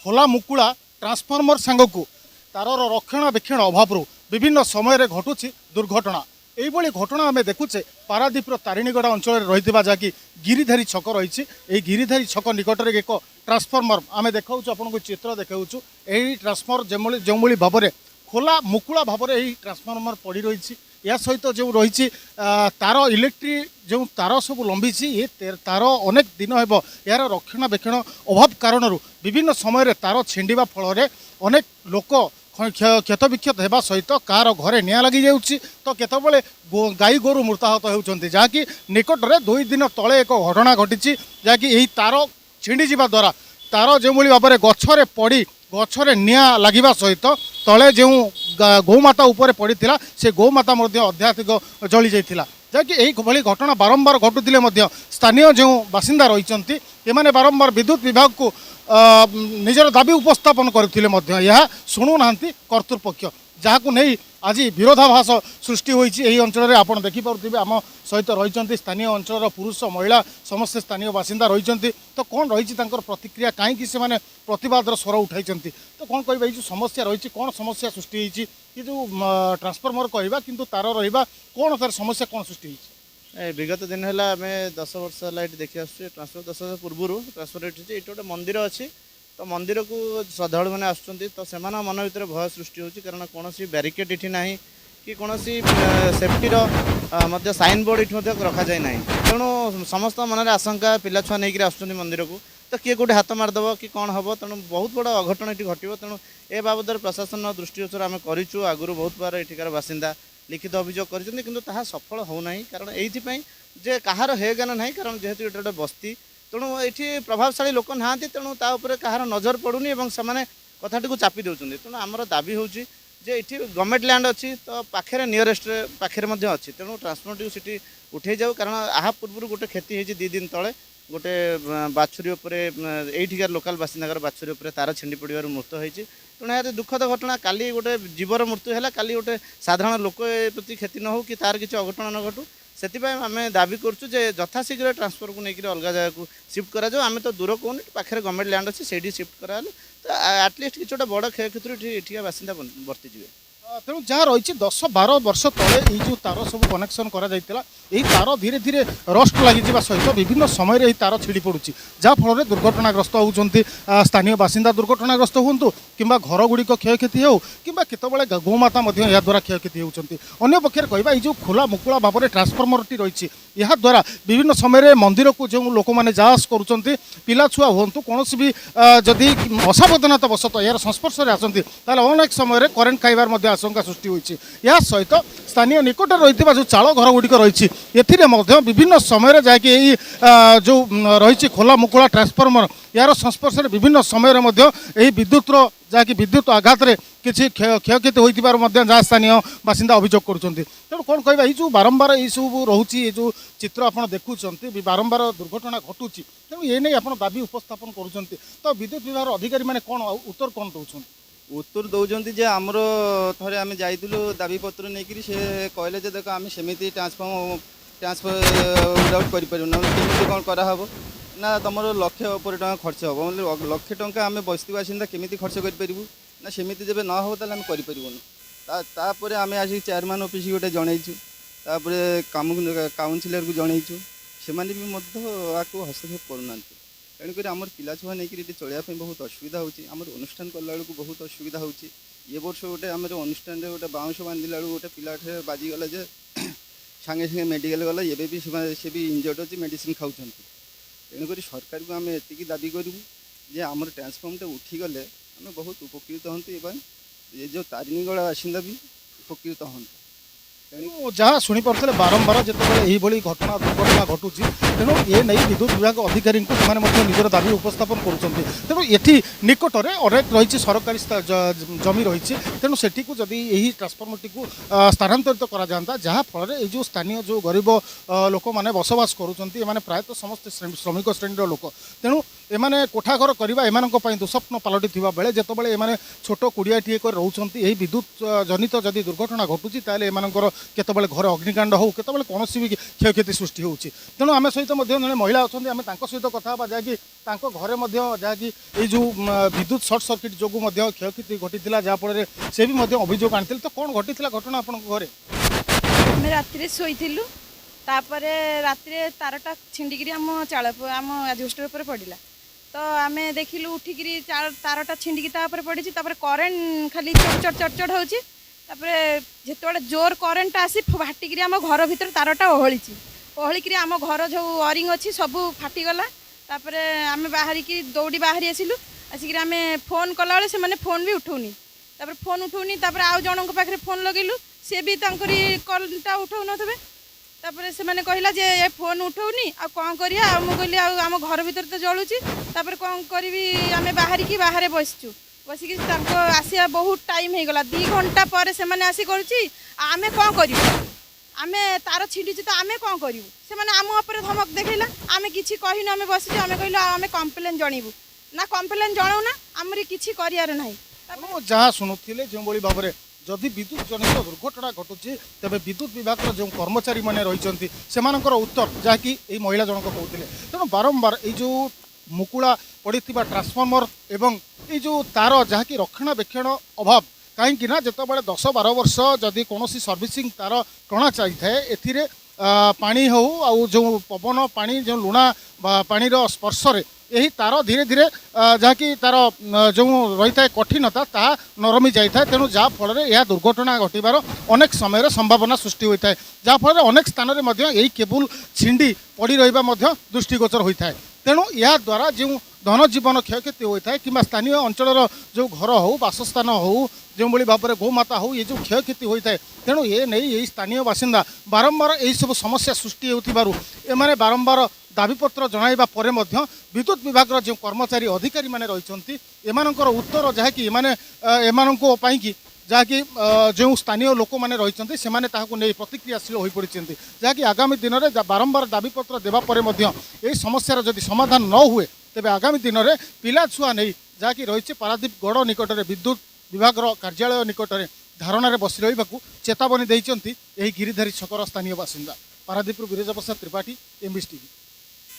खोला मुकुला ट्रांसफॉर्मर सांगक तार रक्षणाबेक्षण अभाव विभिन्न समय घटुची दुर्घटना यही घटना आम देखुचे पारादीपर तारिणीगढ़ अंचल रही जहाँकि गिरिधारी छक रही गिरिधारी छक निकट में एक ट्रांसफॉर्मर आम देखा आपको चित्र देखा यही ट्रांसफॉर्मर जो भाव में खोला मुकुला भाव में यही ट्रांसफॉर्मर पड़ रही या सहित जो रही तार इलेक्ट्रिक जो तार सब लंबी ये तार अनेक दिन हो यार रक्षणाबेक्षण अभाव कारण विभिन्न समय तार छिंडा फल अनेक लोक क्षत विक्षत होगा सहित कार घरे निआ लगी जाऊँगी तो केतबले गाई गोरु मृताहत होती जहाँकि निकट में 2 दिन तले एक घटना घटी जहाँकि यही तार छिंडी जा द्वारा तार जो भाव में गछरे पड़ी गछरे निआ लगे सहित तले जो गौमाता उपर पड़ा से गौमाता अध्यात्मिक जली जाता जहाँकि यही घटना बारंबार घटुले स्थानीय जो बासिंदा रही एमाने बारंबार विद्युत विभाग को निजर दाबी उपस्थापन करते यह शुणुना कर्तृपक्ष जहाँ को नहीं आज विरोधाभास सृष्टि होती अंचल में आपड़ देखिपे आम सहित रही स्थानीय अंचल पुरुष महिला समस्त स्थानीय बासिंदा रही तो कौन रही प्रतिक्रिया कहीं से प्रतिवाद स्वर उठाई तो कौन कह जो समस्या रही कौन समस्या सृष्टि होती जो ट्रांसफॉर्मर कहवा किंतु तार रहा कौन तार समस्या कौन सृष्टि होती विगत दिन है आम 10 वर्ष है देखी आसुँ ट्रांसफर 10 वर्ष पूर्व ट्रांसफर ये गोटे मंदिर अच्छी तो मंदिर को श्रद्धालु मैंने आसुँच तो से मन भर भय सृष्टि होती कारण कौन ब्यारिकेड ये ना कि कौन सेफ्टीर साइन बोर्ड ये रखा जाए ना तेणु समस्त मन में आशंका पिला छुआ नहीं आसुँच मंदिर को तो किए गोटे हाथ मारदेव कि कौन हम तेणु बहुत बड़ा अघटन ये घटो तेणु ए बाबद प्रशासन दृष्टिगोचर आम करूँ आगुरी बहुत बार एठिकार बासिंदा लिखित अभियोग कर सफल होना कारण ये कहार हे ज्ञान ना कारण जेहेतु ये गोटे बस्ती तेणु ये प्रभावशाली लोक ना तेणु तापर कहार नजर पड़ूनी से कथाटी को चापी दौरान तेणु आमर दाबी हूँ जे ये गवर्नमेंट लैंड अच्छी तो पाखे नियरेस्ट पाखे अच्छी तेणु ट्रांसफॉर्मर सीटी उठे जाऊ कारण आ पूर्व गोटे क्षति होती 2 दिन तले गोटे बाछुरी ये लोकाल बासिंदा बाछुरी उपर तार छिंडी पड़वर मृत्यु होती तेणु यह दुखद घटना काली गोटे जीवर मृत्यु है काली गोटे साधारण लोक प्रति क्षति न हो कि तार किसी अघटन न घटू से आम दाबी करुँ यथाशीघ्र ट्रांसफर को लेकर अलग जगह को शिफ्ट करा आम तो दूर कहूँ पाखे गवर्नमेंट लैंड अच्छी से शिफ्ट करा तो आटलिस्ट किसी गोटे बड़ क्षयक्षति ये बासिंदा वर्ती जाए तेणु जहाँ रही 10-12 वर्ष तले ये जो तार सब कनेक्शन करा तार धीरे धीरे रस्ट लगी सहित विभिन्न समय तार छिड़ी पड़ुची जहाँ फल दुर्घटनाग्रस्त होती स्थानीय बासिंदा दुर्घटनाग्रस्त हूँ कि घर गुड़िक क्षयक्षति हो कि केतबले गौमाता या द्वारा क्षयक्षति होती अन्य पक्षे कहवा ये खोला मुकुला भाव में ट्रांसफॉर्मर रही यह द्वारा विभिन्न समय मंदिर को जो लोक मैंने जास कर पिला छुआ हूँ कौन भी जदि असावधानता वशत यार संस्पर्श में आसती अनेक समय करेन्ट खाइबार आशंका सृष्टि होती यह सहित स्थानीय निकट रही जो चाल घर गुड़िक रही विभिन्न समय जहाँकि जो रही खोला मुकुला ट्रांसफॉर्मर यार संस्पर्श में विभिन्न समय विद्युतर जहाँकि विद्युत आघात किसी क्षयक्षति होती जहाँ स्थानीय बासिंदा अभियोग करुँच तेणु कौन कहवा ये बारंबार ये सब रोचे जो चित्र आप देखुं बारंबार दुर्घटना घटुची तेणु ये नहीं आप दाबी उपस्थापन करुँच तो विद्युत विभाग अधिकारी मैंने कौन उत्तर कौन दौरान उत्तर दौरान जे आमर थे आम जाइलु दाबी पत्र नहीं से कहले देख आम सेमती ट्रांसफर विदाउट करें कौन कराव ना तुम लक्ष उपर टाँग खर्च हम लक्ष टंका आम बस्ती बासिंदा केमी खर्च करूँ ना सेमती जब न हो आम करपर आम आसिक चेयरमैन ऑफिस गोटे जनईचुपर काउनसिलर को जनईचु से आपको हस्तक्षेप करूना तेणुक आम पिला छुआ नहीं चलने बहुत असुविधा होमर अनुष्ठान कला बहुत असुविधा हो वर्ष गोटे आम अनुष्ठान गोटे बाउंश बांधिला गोटे पिला बाजिगला जे सांगे सांगे मेडिकल गला ये भी से भी इंजर्ड अच्छी मेडिसिन खाऊँ तेणुक सरकार को आम एति दाबी करूँ जे आम ट्रांसफॉर्मर उठीगले आम बहुत उपकृत हूँ ये जो तारिणीगढ़ बासिंदा भी उपकृत हूँ जहाँ शुणी पारे बारंबार जिते घटना दुर्घटना घटुची तेणु ये नहीं विद्युत विभाग अधिकारी निजर दाबी उपस्थापन करुँच तेणु ये निकट में अनेक रही सरकारी जमी रही तेणु से जदि यही ट्रांसफॉर्मर टी स्थानांतरित करा जाता जहाँ फल जो स्थानीय जो गरीब लोक मैंने बसवास करुँच प्रायतः समस्त श्रमिक श्रेणी लोक तेणु एमाने कोठाघर करवा एमानଙ୍କ ପାଇଁ दुस्वप्न पलटिथिबा बेले जेतबेले एमाने छोट कुड़ियाटीए कर रहउछंती एही विद्युत जनित जदि दुर्घटना घटुची ताले एमानଙ୍କର केतबेले घर अग्निकांड हो केतबेले कोनोसी भी क्षयक्षति सृष्टि होउची तेणु आमे सहित मध्य जने महिला अछंती आमे तांको सहित कथा बा जाकी तांको घरे मध्य जाकी ए जो विद्युत शॉर्ट सर्किट जोगु मध्य क्षयक्षति घटिथिला जा फଳରେ से भी मध्य अभियोग आनिथिल तो कोन घटिथिला घटना आपनको घरे आम राति शोलु तापर राति तारटा छिंडिकी आम चाल आम एडजस्टर पर पड़ा तो आम देखिलु उठिकी तारटा छिंडिकी पड़ी करेन्ट खाली चढ़ चढ़ चढ़ हो जिते जोर करेन्ट आसी फाटिकी आम घर भर तारटा ओहलिकी आम घर जो वरिंग अच्छी सब फाटीगला तापर आम बाहरिकी दौड़ी बाहरी आसिलु आसिक आम फोन कला से मैंने फोन भी उठौनी तापर फोन उठौनी तापर आउ जन पाखे फोन लगेलु सी भी कलटा उठाऊ नथे तापर से मैंने कहला जे ये फोन उठौनी आ कौन करिया मु कहली आम घर भीतर तो जलुची तापर कौन करी आम बाहरिकी बाहर बसचु बसिकी आसिया बहुत टाइम हो गला 2 घंटा पर से मैंने आसी करुची आमे कौन करू आमे तार छिंडी तो आमे कौन करू से मैंने आम उपर धमक देखला आमे किछि कहिनु आमे बसिचु आमे कहलु आमे कंप्लेन जणीबु ना कंप्लेन जणाऊ ना आमरी किछि करियार नाही जहाँ शुणुले जो भाव में जदि विद्युत जनित दुर्घटना घटुची तेज विद्युत विभाग जो कर्मचारी मैंने रही से उत्तर जहाँकि महिला जनक कहते तेणु बारंबार जो मुकुला पड़ी ट्रांसफॉर्मर एवं ये जो तार जहाँकि रक्षणाबेक्षण अभाव कहीं ना जिते 10-12 वर्ष जदि कौन सर्विसिंग तार टणा चाहिए ए पानी हो आउ जो पवन पानी जो लुणा पानीर स्पर्श यही तार धीरे धीरे जहाँकि तार जो रही है कठिनता ता नरमी जाए तेणु जहाँफल यह दुर्घटना घटवार अनेक समय संभावना सृष्टि होता है जहाँफल अनेक स्थान में यही केबुल छिंडी पड़ी रहा दृष्टिगोचर होता है तेणु या द्वारा जो धन जीवन क्षयक्षति होता है कि स्थानीय अंचल जो घर हो बासस्थान हो जो भाव में गोमाता हो ये जो क्षयक्षति होता है तेणु ये नहीं यही स्थानीय बासिंदा बारंबार यही सब समस्या सृष्टि होने बारंबार दाबीपत्र जणाइबा परे मध्य विद्युत विभाग जो कर्मचारी अधिकारी माने रहिसंती एमानकर उत्तर जहाँकि एमाननको पई कि जहाँकि जो स्थानीय लोक मैंने रही से नहीं प्रतिक्रियाशील हो पड़ी जहाँकि आगामी दिन में बारंबार दाबीपत्र देवा परे मध्य यही समस्यार जदि समाधान न हुए तेबे आगामी दिन में पिला छुआ नहीं जहाँकि रही पारादीप गड़ निकट में विद्युत विभाग कार्यालय निकट में धारणा बसी रहा चेतावनी देइचंती यही गिरिधारी छकर स्थानीय बासिंदा पारादीप बीरजा प्रसाद त्रिपाठी एमबीसी टीवी।